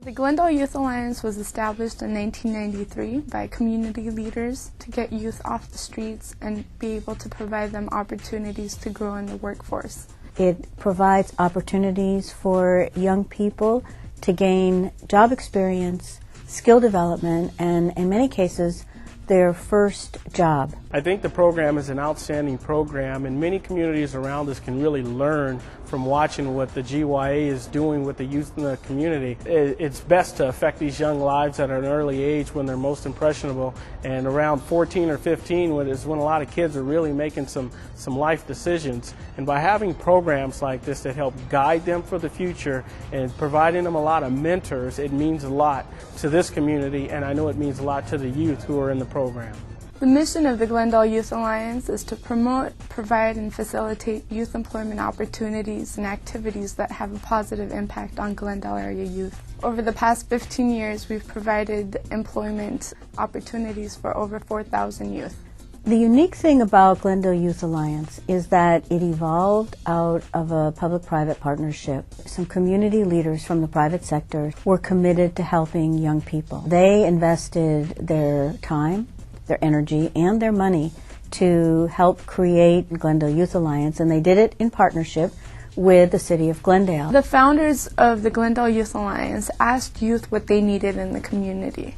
The Glendale Youth Alliance was established in 1993 by community leaders to get youth off the streets and be able to provide them opportunities to grow in the workforce. It provides opportunities for young people to gain job experience, skill development, and in many cases, their first job. I think the program is an outstanding program, and many communities around us can really learn from watching what the GYA is doing with the youth in the community. It's best to affect these young lives at an early age when they're most impressionable, and around 14 or 15 is when a lot of kids are really making some life decisions. And by having programs like this that help guide them for the future and providing them a lot of mentors, it means a lot to this community, and I know it means a lot to the youth who are in the program. The mission of the Glendale Youth Alliance is to promote, provide, and facilitate youth employment opportunities and activities that have a positive impact on Glendale area youth. Over the past 15 years, we've provided employment opportunities for over 4,000 youth. The unique thing about Glendale Youth Alliance is that it evolved out of a public-private partnership. Some community leaders from the private sector were committed to helping young people. They invested their time, their energy, and their money to help create Glendale Youth Alliance, and they did it in partnership with the city of Glendale. The founders of the Glendale Youth Alliance asked youth what they needed in the community,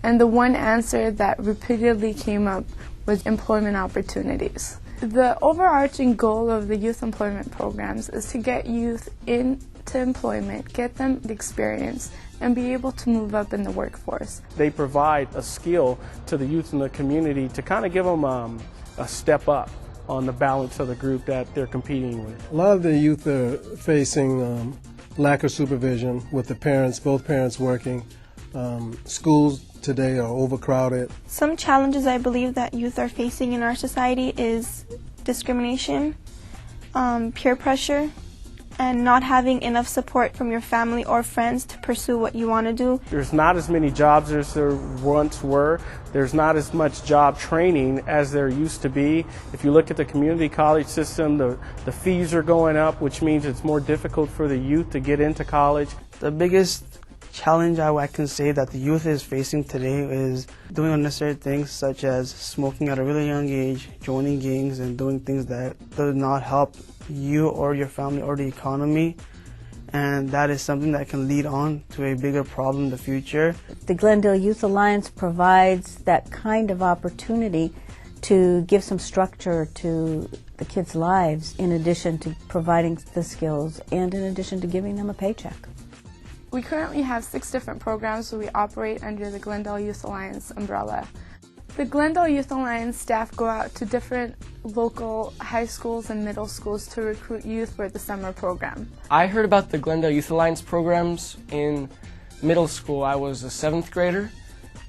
and the one answer that repeatedly came up was employment opportunities. The overarching goal of the youth employment programs is to get youth into employment, get them the experience, and be able to move up in the workforce. They provide a skill to the youth in the community to kind of give them a step up on the balance of the group that they're competing with. A lot of the youth are facing lack of supervision with the parents, both parents working. Schools today are overcrowded. Some challenges I believe that youth are facing in our society is discrimination, peer pressure, and not having enough support from your family or friends to pursue what you want to do. There's not as many jobs as there once were. There's not as much job training as there used to be. If you look at the community college system, the fees are going up, which means it's more difficult for the youth to get into college. The biggest challenge I can say that the youth is facing today is doing unnecessary things such as smoking at a really young age, joining gangs, and doing things that do not help you or your family or the economy, and that is something that can lead on to a bigger problem in the future. The Glendale Youth Alliance provides that kind of opportunity to give some structure to the kids' lives in addition to providing the skills and in addition to giving them a paycheck. We currently have 6 different programs where we operate under the Glendale Youth Alliance umbrella. The Glendale Youth Alliance staff go out to different local high schools and middle schools to recruit youth for the summer program. I heard about the Glendale Youth Alliance programs in middle school. I was a 7th grader,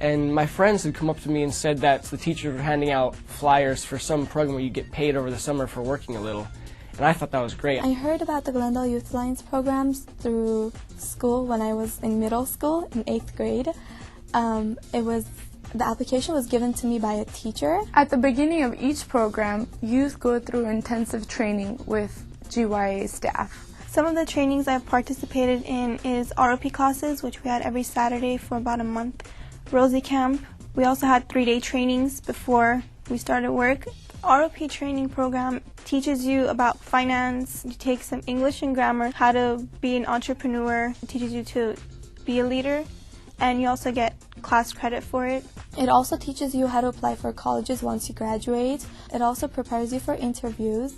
and my friends had come up to me and said that the teachers were handing out flyers for some program where you get paid over the summer for working a little. And I thought that was great. I heard about the Glendale Youth Alliance programs through school when I was in middle school in 8th grade. The application was given to me by a teacher. At the beginning of each program, youth go through intensive training with GYA staff. Some of the trainings I've participated in is ROP classes, which we had every Saturday for about a month. Rosie Camp. We also had 3-day trainings before we started work. ROP training program teaches you about finance, you take some English and grammar, how to be an entrepreneur, it teaches you to be a leader, and you also get class credit for it. It also teaches you how to apply for colleges once you graduate. It also prepares you for interviews,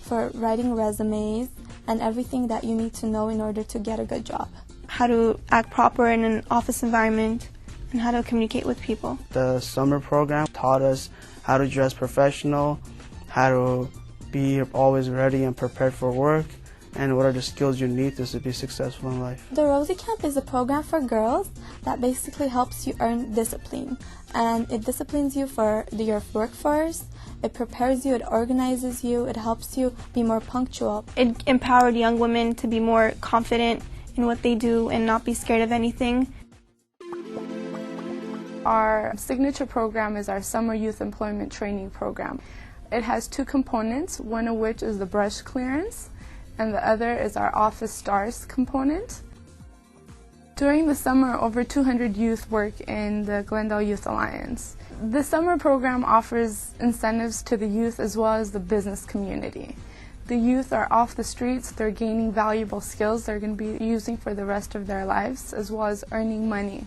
for writing resumes, and everything that you need to know in order to get a good job. How to act proper in an office environment, and how to communicate with people. The summer program taught us how to dress professional, how to be always ready and prepared for work, and what are the skills you need to be successful in life. The Rosie Camp is a program for girls that basically helps you earn discipline, and it disciplines you for your workforce. It prepares you, it organizes you, it helps you be more punctual. It empowered young women to be more confident in what they do and not be scared of anything. Our signature program is our Summer Youth Employment Training Program. It has 2 components, one of which is the brush clearance, and the other is our Office Stars component. During the summer, over 200 youth work in the Glendale Youth Alliance. The summer program offers incentives to the youth as well as the business community. The youth are off the streets, they're gaining valuable skills they're going to be using for the rest of their lives, as well as earning money.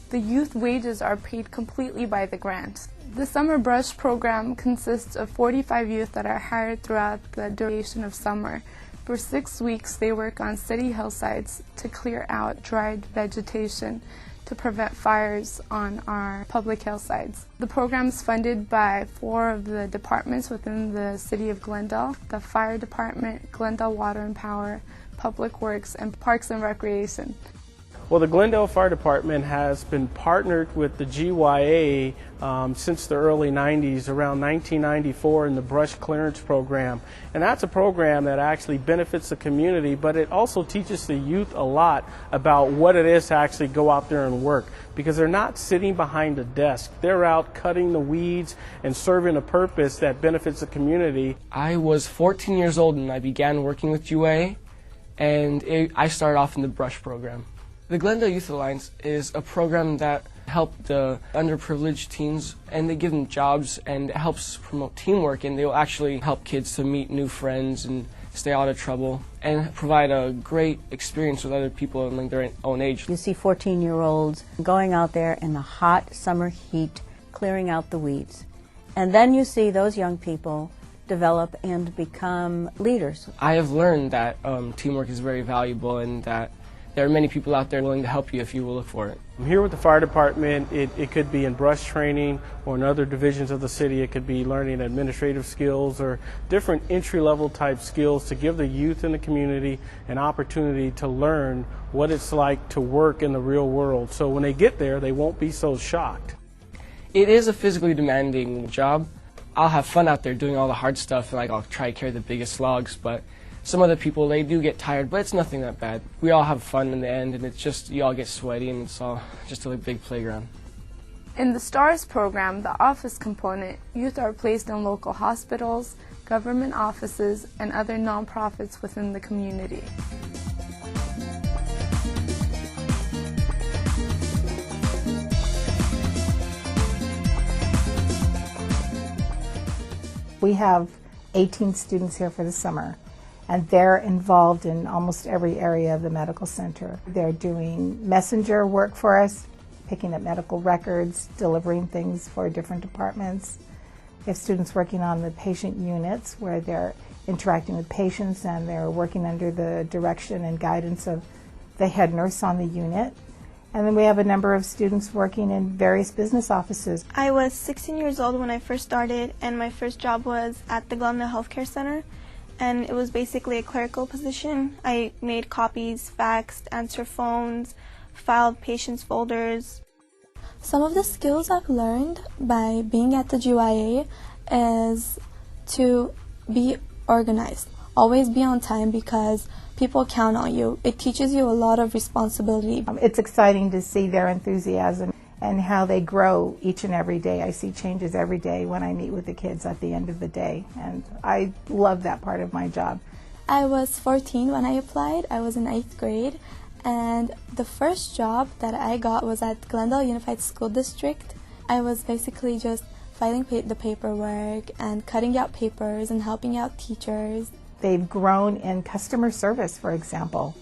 The youth wages are paid completely by the grant. The Summer Brush program consists of 45 youth that are hired throughout the duration of summer. For 6 weeks, they work on city hillsides to clear out dried vegetation to prevent fires on our public hillsides. The program is funded by 4 of the departments within the city of Glendale: the Fire Department, Glendale Water and Power, Public Works, and Parks and Recreation. Well, the Glendale Fire Department has been partnered with the GYA since the early 90s, around 1994, in the brush clearance program. And that's a program that actually benefits the community, but it also teaches the youth a lot about what it is to actually go out there and work, because they're not sitting behind a desk. They're out cutting the weeds and serving a purpose that benefits the community. I was 14 years old and I began working with GYA, and I started off in the brush program. The Glendale Youth Alliance is a program that helps the underprivileged teens, and they give them jobs, and it helps promote teamwork, and they will actually help kids to meet new friends and stay out of trouble and provide a great experience with other people in their own age. You see 14-year-olds going out there in the hot summer heat, clearing out the weeds. And then you see those young people develop and become leaders. I have learned that teamwork is very valuable, and that there are many people out there willing to help you if you will look for it. Here with the fire department, it could be in brush training, or in other divisions of the city, it could be learning administrative skills or different entry-level type skills to give the youth in the community an opportunity to learn what it's like to work in the real world. So when they get there, they won't be so shocked. It is a physically demanding job. I'll have fun out there doing all the hard stuff, and I'll try to carry the biggest logs, but some other people, they do get tired, but it's nothing that bad. We all have fun in the end, and it's just, you all get sweaty, and it's all just a big playground. In the STARS program, the office component, youth are placed in local hospitals, government offices, and other nonprofits within the community. We have 18 students here for the summer, and they're involved in almost every area of the medical center. They're doing messenger work for us, picking up medical records, delivering things for different departments. We have students working on the patient units where they're interacting with patients and they're working under the direction and guidance of the head nurse on the unit. And then we have a number of students working in various business offices. I was 16 years old when I first started, and my first job was at the Glendale Healthcare Center, and it was basically a clerical position. I made copies, faxed, answered phones, filed patients' folders. Some of the skills I've learned by being at the GYA is to be organized. Always be on time because people count on you. It teaches you a lot of responsibility. It's exciting to see their enthusiasm and how they grow each and every day. I see changes every day when I meet with the kids at the end of the day, and I love that part of my job. I was 14 when I applied. I was in 8th grade, and the first job that I got was at Glendale Unified School District. I was basically just filing the paperwork and cutting out papers and helping out teachers. They've grown in customer service, for example,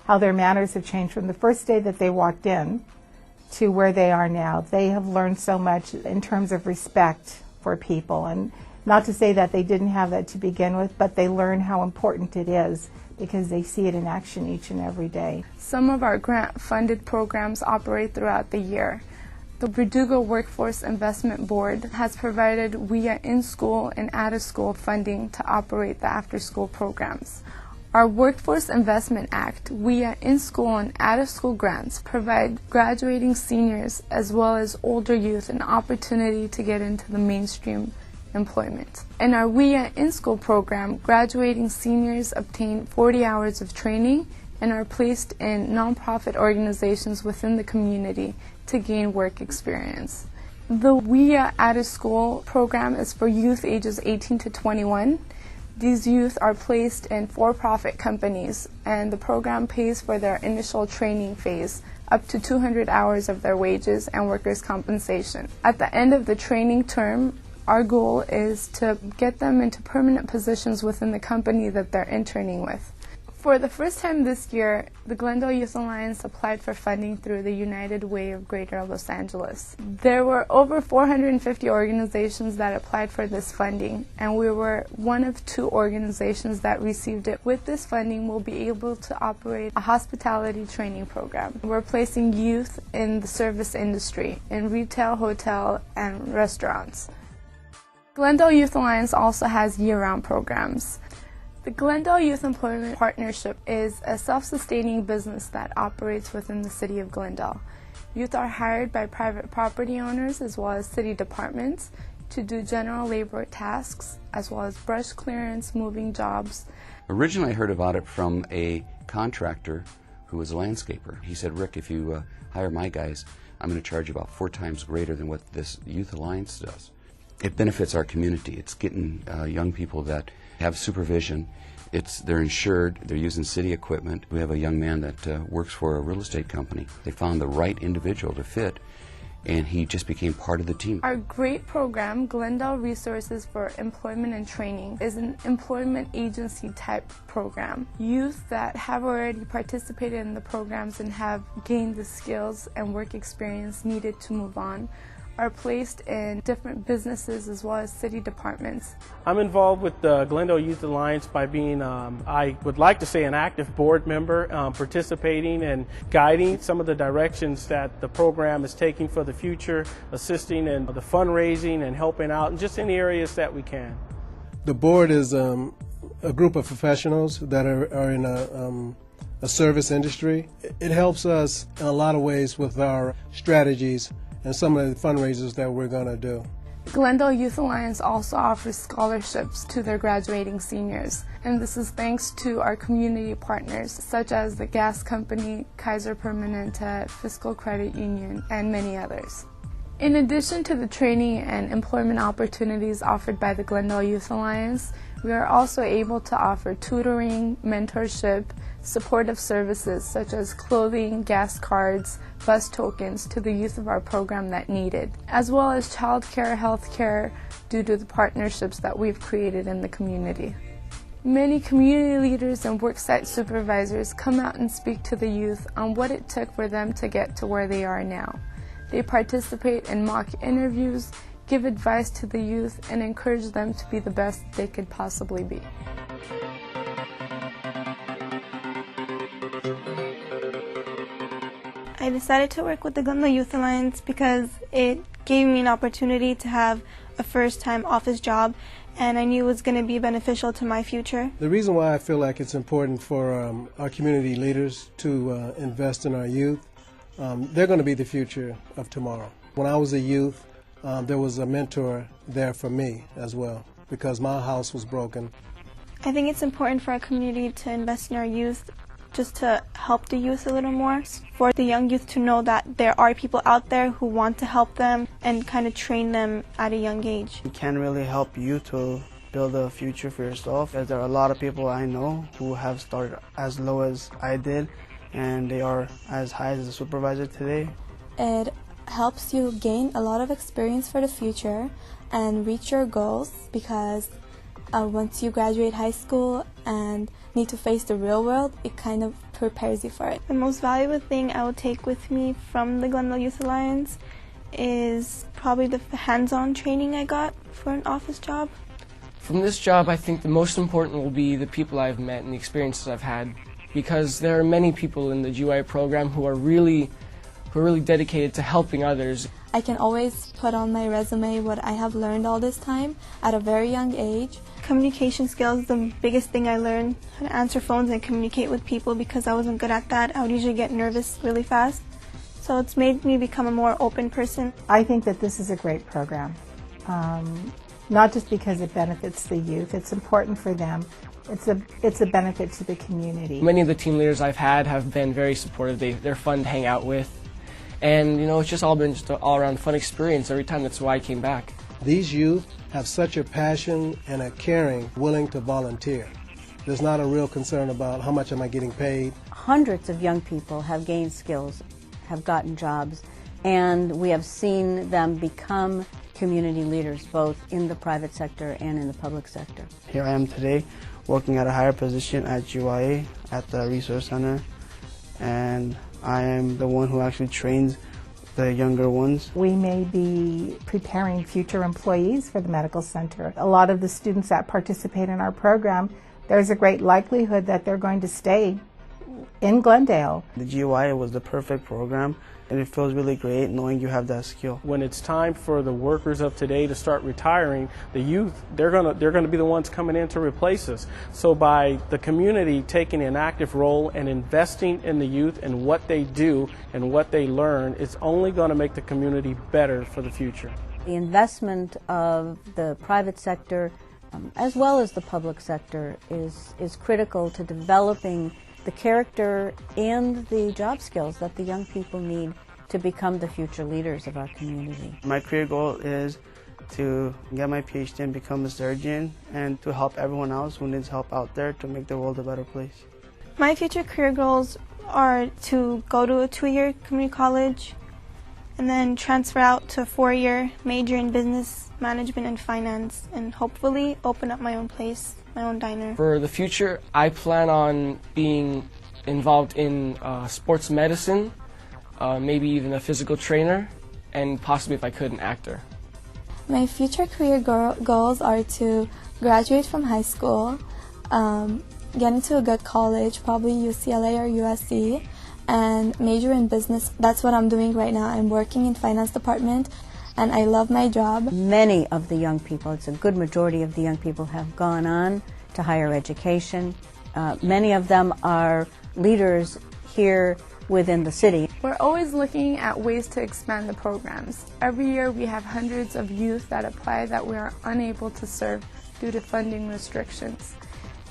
how their manners have changed from the first day that they walked in to where they are now. They have learned so much in terms of respect for people, and not to say that they didn't have that to begin with, but they learn how important it is because they see it in action each and every day. Some of our grant-funded programs operate throughout the year. The Verdugo Workforce Investment Board has provided WIA in-school and out-of-school funding to operate the after-school programs. Our Workforce Investment Act, WIA in-school and out-of-school grants provide graduating seniors as well as older youth an opportunity to get into the mainstream employment. In our WIA in-school program, graduating seniors obtain 40 hours of training and are placed in nonprofit organizations within the community to gain work experience. The WIA out-of-school program is for youth ages 18 to 21. These youth are placed in for-profit companies, and the program pays for their initial training phase, up to 200 hours of their wages and workers' compensation. At the end of the training term, our goal is to get them into permanent positions within the company that they're interning with. For the first time this year, the Glendale Youth Alliance applied for funding through the United Way of Greater Los Angeles. There were over 450 organizations that applied for this funding, and we were one of 2 organizations that received it. With this funding, we'll be able to operate a hospitality training program. We're placing youth in the service industry, in retail, hotel, and restaurants. Glendale Youth Alliance also has year-round programs. The Glendale Youth Employment Partnership is a self-sustaining business that operates within the city of Glendale. Youth are hired by private property owners as well as city departments to do general labor tasks as well as brush clearance, moving jobs. Originally I heard about it from a contractor who was a landscaper. He said, "Rick, if you hire my guys, I'm going to charge about 4 times greater than what this Youth Alliance does." It benefits our community. It's getting young people that have supervision. They're insured, they're using city equipment. We have a young man that works for a real estate company. They found the right individual to fit, and he just became part of the team. Our great program, Glendale Resources for Employment and Training, is an employment agency type program. Youth that have already participated in the programs and have gained the skills and work experience needed to move on are placed in different businesses as well as city departments. I'm involved with the Glendale Youth Alliance by being, I would like to say, an active board member, participating and guiding some of the directions that the program is taking for the future, assisting in the fundraising and helping out in just any areas that we can. The board is a group of professionals that are in a service industry. It helps us in a lot of ways with our strategies and some of the fundraisers that we're going to do. Glendale Youth Alliance also offers scholarships to their graduating seniors, and this is thanks to our community partners such as the gas company, Kaiser Permanente, Fiscal Credit Union, and many others. In addition to the training and employment opportunities offered by the Glendale Youth Alliance, we are also able to offer tutoring, mentorship, supportive services such as clothing, gas cards, bus tokens to the youth of our program that need it, as well as childcare, healthcare, due to the partnerships that we've created in the community. Many community leaders and worksite supervisors come out and speak to the youth on what it took for them to get to where they are now. They participate in mock interviews, give advice to the youth, and encourage them to be the best they could possibly be. I decided to work with the Glendale Youth Alliance because it gave me an opportunity to have a first-time office job, and I knew it was going to be beneficial to my future. The reason why I feel like it's important for our community leaders to invest in our youth, they're going to be the future of tomorrow. When I was a youth, there was a mentor there for me as well, because my house was broken. I think it's important for our community to invest in our youth, just to help the youth a little more, for the young youth to know that there are people out there who want to help them and kind of train them at a young age. You can really help you to build a future for yourself, as there are a lot of people I know who have started as low as I did, and they are as high as a supervisor today. It helps you gain a lot of experience for the future and reach your goals, because once you graduate high school and need to face the real world, it kind of prepares you for it. The most valuable thing I will take with me from the Glendale Youth Alliance is probably the hands-on training I got for an office job. From this job, I think the most important will be the people I've met and the experiences I've had, because there are many people in the GYA program who are really dedicated to helping others. I can always put on my resume what I have learned all this time at a very young age. Communication skills is the biggest thing I learned, how to answer phones and communicate with people, because I wasn't good at that. I would usually get nervous really fast. So it's made me become a more open person. I think that this is a great program, not just because it benefits the youth. It's important for them. It's a benefit to the community. Many of the team leaders I've had have been very supportive. They're fun to hang out with. And, it's just all been just an all-around fun experience every time. That's why I came back. These youth have such a passion and a caring, willing to volunteer. There's not a real concern about how much am I getting paid. Hundreds of young people have gained skills, have gotten jobs, and we have seen them become community leaders both in the private sector and in the public sector. Here I am today working at a higher position at GYA at the Resource Center, and I am the one who actually trains the younger ones. We may be preparing future employees for the medical center. A lot of the students that participate in our program, there's a great likelihood that they're going to stay in Glendale. The GYA was the perfect program, and it feels really great knowing you have that skill. When it's time for the workers of today to start retiring, the youth, they're gonna be the ones coming in to replace us. So by the community taking an active role and investing in the youth and what they do and what they learn, it's only going to make the community better for the future. The investment of the private sector as well as the public sector is critical to developing the character and the job skills that the young people need to become the future leaders of our community. My career goal is to get my PhD and become a surgeon, and to help everyone else who needs help out there to make the world a better place. My future career goals are to go to a 2-year community college and then transfer out to a 4-year major in business management and finance, and hopefully open up my own place, my own diner. For the future, I plan on being involved in sports medicine, maybe even a physical trainer, and possibly, if I could, an actor. My future career goals are to graduate from high school, get into a good college, probably UCLA or USC, and major in business. That's what I'm doing right now. I'm working in finance department, and I love my job. Many of the young people, it's a good majority of the young people, have gone on to higher education. Many of them are leaders here within the city. We're always looking at ways to expand the programs. Every year we have hundreds of youth that apply that we are unable to serve due to funding restrictions.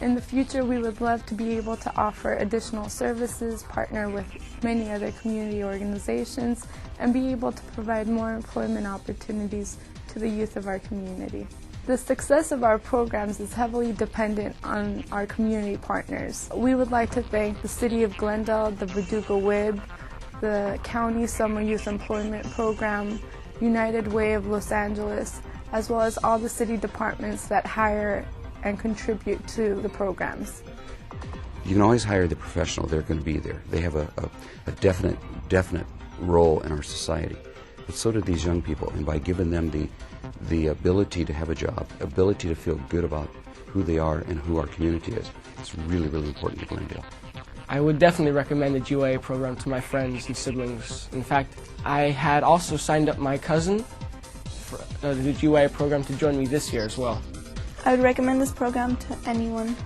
In the future, we would love to be able to offer additional services, partner with many other community organizations, and be able to provide more employment opportunities to the youth of our community. The success of our programs is heavily dependent on our community partners. We would like to thank the City of Glendale, the Verdugo WIB, the County Summer Youth Employment Program, United Way of Los Angeles, as well as all the city departments that hire and contribute to the programs. You can always hire the professional. They're going to be there. They have a definite role in our society. But so do these young people, and by giving them the ability to have a job, ability to feel good about who they are and who our community is, it's really, really important to Glendale. I would definitely recommend the GYA program to my friends and siblings. In fact, I had also signed up my cousin for the GYA program to join me this year as well. I would recommend this program to anyone.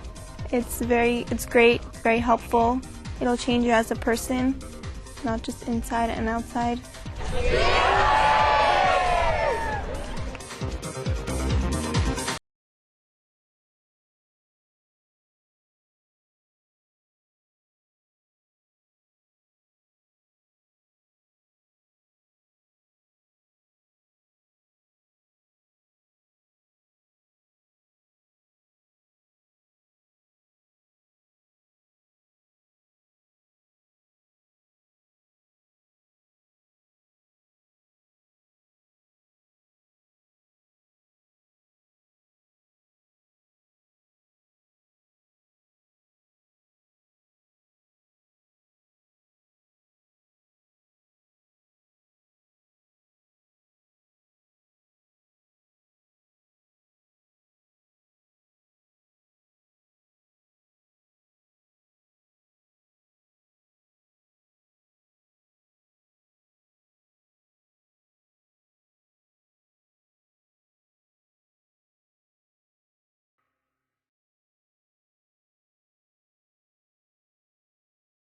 It's great, very helpful. It'll change you as a person, not just inside and outside.